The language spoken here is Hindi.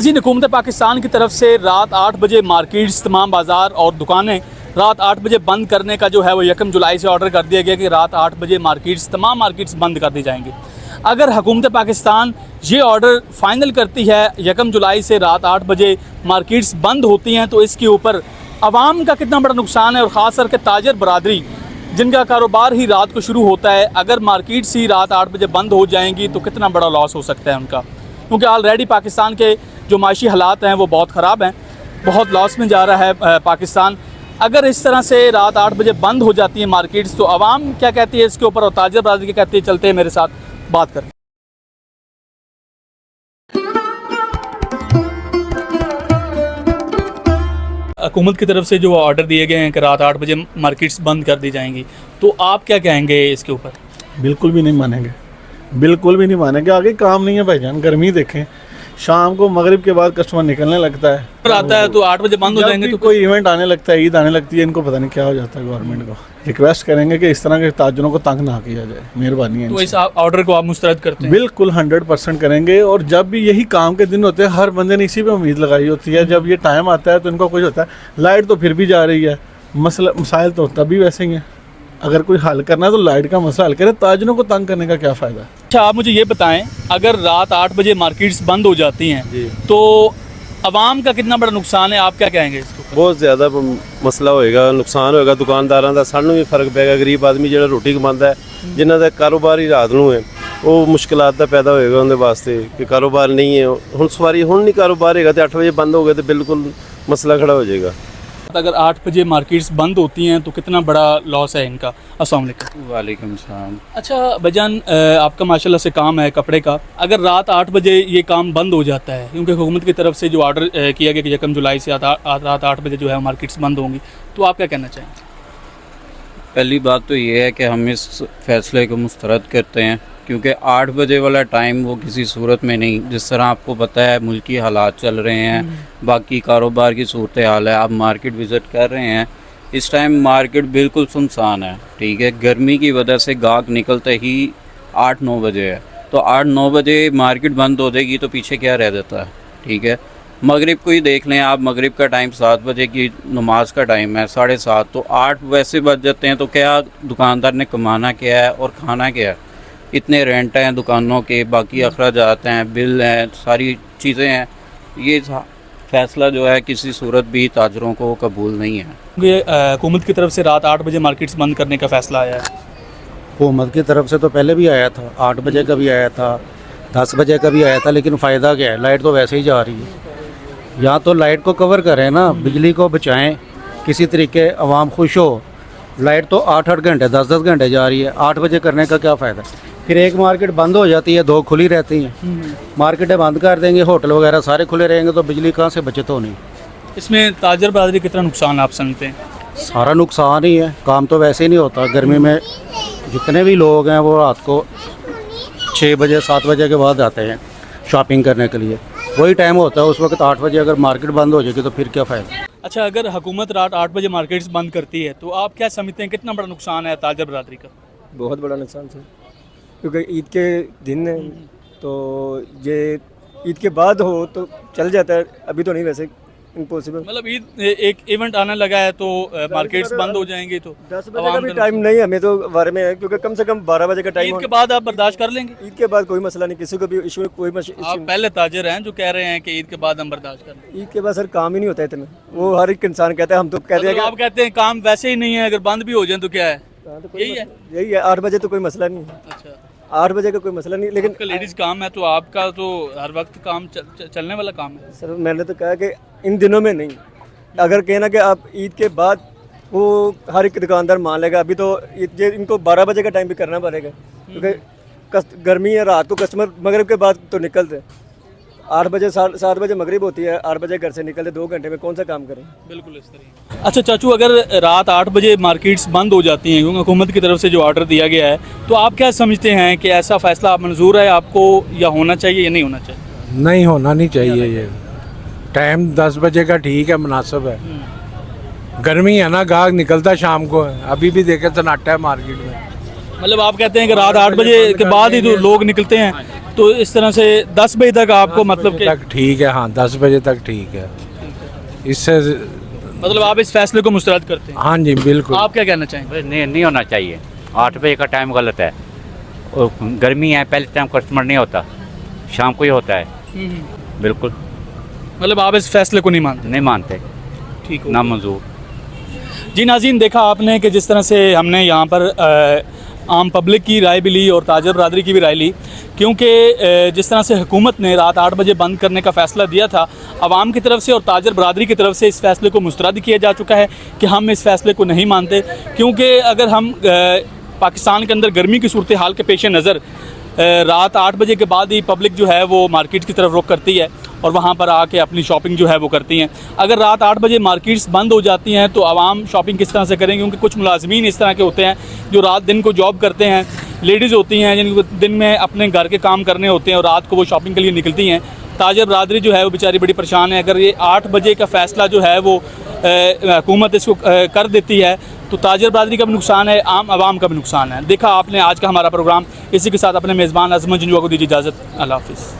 जी हुकूमत पाकिस्तान की तरफ से रात 8 बजे मार्केट्स, तमाम बाज़ार और दुकानें रात 8 बजे बंद करने का जो है वो 1 जुलाई से ऑर्डर कर दिया गया कि रात 8 बजे मार्केट्स, तमाम मार्केट्स बंद कर दी जाएंगी। अगर हुकूमत पाकिस्तान ये ऑर्डर फाइनल करती है 1 जुलाई से रात 8 बजे मार्केट्स बंद होती हैं तो इसके ऊपर आवाम का कितना बड़ा नुकसान है और ख़ास करके ताजर बरादरी जिनका कारोबार ही रात को शुरू होता है, अगर मार्केट्स ही रात 8 बजे बंद हो जाएंगी तो कितना बड़ा लॉस हो सकता है उनका, क्योंकि ऑलरेडी पाकिस्तान के जो माशी हालात हैं वो बहुत ख़राब हैं, बहुत लॉस में जा रहा है पाकिस्तान। अगर इस तरह से रात 8 बजे बंद हो जाती है मार्केट्स तो आवाम क्या कहती है इसके ऊपर और ताजर बरादरी क्या कहती है, चलते हैं मेरे साथ बात करें। हुकूमत की तरफ से जो ऑर्डर दिए गए हैं कि रात 8 बजे मार्केट्स बंद कर दी जाएंगी, तो आप क्या कहेंगे इसके ऊपर? बिल्कुल भी नहीं मानेंगे, बिल्कुल भी नहीं मानेंगे। आगे काम नहीं है भाईजान, गर्मी देखें, शाम को मगरिब के बाद कस्टमर निकलने लगता है, आता है तो 8 बजे बंद हो जाएंगे। तो कोई इवेंट आने लगता है, ईद आने लगती है, इनको पता नहीं क्या हो जाता है। गवर्नमेंट को रिक्वेस्ट करेंगे कि इस तरह के ताजरों को तंग ना किया जाए, मेहरबानी है। तो इस ऑर्डर को आप मुस्तरद करते हैं? बिल्कुल 100% करेंगे। और जब भी यही काम के दिन होते हैं, हर बंदे ने इसी पे उम्मीद लगाई होती है। जब ये टाइम आता है तो इनको कुछ होता है, लाइट तो फिर भी जा रही है, मसाइल तो तभी वैसे ही हैं। अगर कोई हल करना है तो लाइट का मसला हल करे, ताजरों को तंग करने का क्या फ़ायदा। अच्छा, आप मुझे ये बताएं, अगर रात 8 बजे मार्केट्स बंद हो जाती हैं तो आवाम का कितना बड़ा नुकसान है, आप क्या कहेंगे इसको? बहुत ज़्यादा मसला होएगा, नुकसान होएगा दुकानदारों का, सानू भी फर्क पेगा। गरीब आदमी जो रोटी कमाता है, जिन्हों का कारोबार ही रात को है, वो मुश्किलात का पैदा होएगा उनके वास्ते कि कारोबार नहीं है। हुण सवारी हुण नहीं कारोबार है तो 8 बजे बंद हो गए तो बिल्कुल मसला खड़ा हो जाएगा। अगर 8 बजे मार्केट्स बंद होती हैं तो कितना बड़ा लॉस है इनका। अस्सलाम वालेकुम। वालेकुम सलाम। अच्छा भाईजान, आपका माशाल्लाह से काम है कपड़े का, अगर रात 8 बजे ये काम बंद हो जाता है, क्योंकि हुकूमत की तरफ से जो ऑर्डर किया गया कि 1 जुलाई से रात 8 बजे जो है मार्केट्स बंद होंगी, तो आप क्या कहना चाहेंगे? पहली बात तो ये है कि हम इस फैसले को मुस्तरद करते हैं, क्योंकि 8 बजे वाला टाइम वो किसी सूरत में नहीं, जिस तरह आपको पता है मुल्की हालात चल रहे हैं, बाकी कारोबार की सूरत हाल है, आप मार्केट विज़िट कर रहे हैं, इस टाइम मार्केट बिल्कुल सुनसान है। ठीक है, गर्मी की वजह से गाहक निकलते ही 8-9 बजे है, तो 8-9 बजे मार्केट बंद हो जाएगी तो पीछे क्या रह जाता है। ठीक है, मगरिब को ही देख लें आप, मगरिब का टाइम 7 बजे की नमाज का टाइम है, 7:30, तो 8 वैसे बज जाते हैं, तो क्या दुकानदार ने कमाना क्या है और खाना क्या है? इतने रेंट हैं दुकानों के, बाकी अखराजात हैं, बिल हैं, सारी चीज़ें हैं। ये फैसला जो है किसी सूरत भी ताजरों को कबूल नहीं है। ये हुकूमत की तरफ से रात 8 बजे मार्केट्स बंद करने का फ़ैसला आया है। हुकूमत की तरफ से तो पहले भी आया था, 8 बजे का भी आया था, 10 बजे का भी आया था, लेकिन फ़ायदा क्या है? लाइट तो वैसे ही जा रही है। या तो लाइट को कवर करें ना, बिजली को बचाएं, किसी तरीके आवाम खुश हो। लाइट तो 8-8 घंटे 10-10 घंटे जा रही है, 8 बजे करने का क्या फ़ायदा? फिर एक मार्केट बंद हो जाती है, 2 खुली रहती हैं। मार्केटें बंद कर देंगे, होटल वगैरह सारे खुले रहेंगे, तो बिजली कहाँ से बचत होनी? इसमें ताजर बरादरी कितना नुकसान आप समझते हैं? सारा नुकसान ही है, काम तो वैसे ही नहीं होता। गर्मी में जितने भी लोग हैं वो रात को 6 बजे 7 बजे के बाद आते हैं शॉपिंग करने के लिए, वही टाइम होता है उस वक्त 8 बजे। अगर मार्केट बंद हो जाएगी तो फिर क्या फ़ायदा? अच्छा, अगर हुकूमत रात 8 बजे मार्केट्स बंद करती है तो आप क्या समझते हैं कितना बड़ा नुकसान है ताजर बरादरी का? बहुत बड़ा नुकसान सर, क्योंकि ईद के दिन है, तो ये ईद के बाद हो तो चल जाता है, अभी तो नहीं, वैसे इम्पॉसिबल। मतलब ईद एक इवेंट आने लगा है तो मार्केट्स बंद हो जाएंगी, तो 10 बजे का भी टाइम नहीं है हमें तो बारे में है, क्योंकि कम से कम 12 बजे का टाइम। ईद के बाद आप बर्दाश्त कर लेंगे? ईद के बाद कोई मसला नहीं, किसी को भी इशू, कोई आप पहले ताजर हैं जो कह रहे हैं कि ईद के बाद हम बर्दाश्त कर लेंगे। ईद के बाद सर काम ही नहीं होता इतना, वो हर एक इंसान कहता है, हम तो कहते हैं। आप कहते हैं काम वैसे ही नहीं है, अगर बंद भी हो जाए तो क्या है? यही है 8 बजे तो कोई मसला नहीं है। अच्छा, 8 बजे का कोई मसला नहीं, लेकिन लेडीज़ काम है तो आपका तो हर वक्त काम चलने वाला काम है। सर मैंने तो कहा कि इन दिनों में नहीं, अगर कहना कि आप ईद के बाद, वो हर एक दुकानदार मान लेगा। अभी तो ये इनको 12 बजे का टाइम भी करना पड़ेगा, क्योंकि गर्मी है, रात को कस्टमर मगरिब के बाद तो निकलते, 8 बजे 7 बजे मगरिब होती है, 8 बजे घर से निकलते, 2 घंटे में कौन सा काम करें? बिल्कुल इस तरह। अच्छा चाचू, अगर रात 8 बजे मार्केट्स बंद हो जाती हैं, क्योंकि हुकूमत की तरफ से जो ऑर्डर दिया गया है, तो आप क्या समझते हैं कि ऐसा फ़ैसला आप मंजूर है आपको, या होना चाहिए या नहीं होना चाहिए? नहीं होना नहीं चाहिए। ये टाइम 10 बजे का ठीक है, मुनासिब है। गर्मी है ना, गाहक निकलता शाम को है, अभी भी देखे सन्नाटा है मार्केट में। मतलब आप कहते हैं कि रात 8 बजे के बाद ही तो लोग निकलते हैं, तो इस तरह से 10 बजे तक आपको 10 मतलब बजे कि तक ठीक है, हाँ 10 बजे तक ठीक है। इससे मतलब आप इस फैसले को मुस्तरद करते हैं? हाँ जी बिल्कुल। आप क्या कहना चाहेंगे? नहीं होना चाहिए। 8 बजे का टाइम गलत है, और गर्मी है, पहले टाइम कस्टमर नहीं होता, शाम को ही होता है। बिल्कुल मतलब आप इस फैसले को नहीं मानते? नहीं मानते, ठीक हो ना मंजूर। जी नाज़रीन, देखा आपने कि जिस तरह से हमने यहाँ पर आम पब्लिक की राय भी ली और ताजर बरादरी की भी राय ली, क्योंकि जिस तरह से हुकूमत ने रात 8 बजे बंद करने का फ़ैसला दिया था, आवाम की तरफ से और ताजर बरादरी की तरफ से इस फैसले को मुस्तरद किया जा चुका है कि हम इस फैसले को नहीं मानते। क्योंकि अगर हम पाकिस्तान के अंदर गर्मी की सूरत हाल के पेश नज़र रात 8 बजे के बाद ही पब्लिक जो है वो मार्केट की तरफ रुख करती है और वहाँ पर आके अपनी शॉपिंग जो है वो करती हैं। अगर रात 8 बजे मार्केट्स बंद हो जाती हैं तो आवाम शॉपिंग किस तरह से करेंगे? क्योंकि कुछ मुलाजमीन इस तरह के होते हैं जो रात दिन को जॉब करते हैं, लेडीज़ होती हैं जिनको दिन में अपने घर के काम करने होते हैं और रात को वो शॉपिंग के लिए निकलती हैं। ताजर बरादरी जो है वो बेचारी बड़ी परेशान है। अगर ये 8 बजे का फ़ैसला जो है वो हुकूमत इसको कर देती है तो ताजर बरादरी का भी नुकसान है, आम आवाम का भी नुकसान है। देखा आपने आज का हमारा प्रोग्राम। इसी के साथ अपने मेज़बान अज़मत जिंजुआ को दीजिए इजाज़त। अल्लाह हाफ़िज़।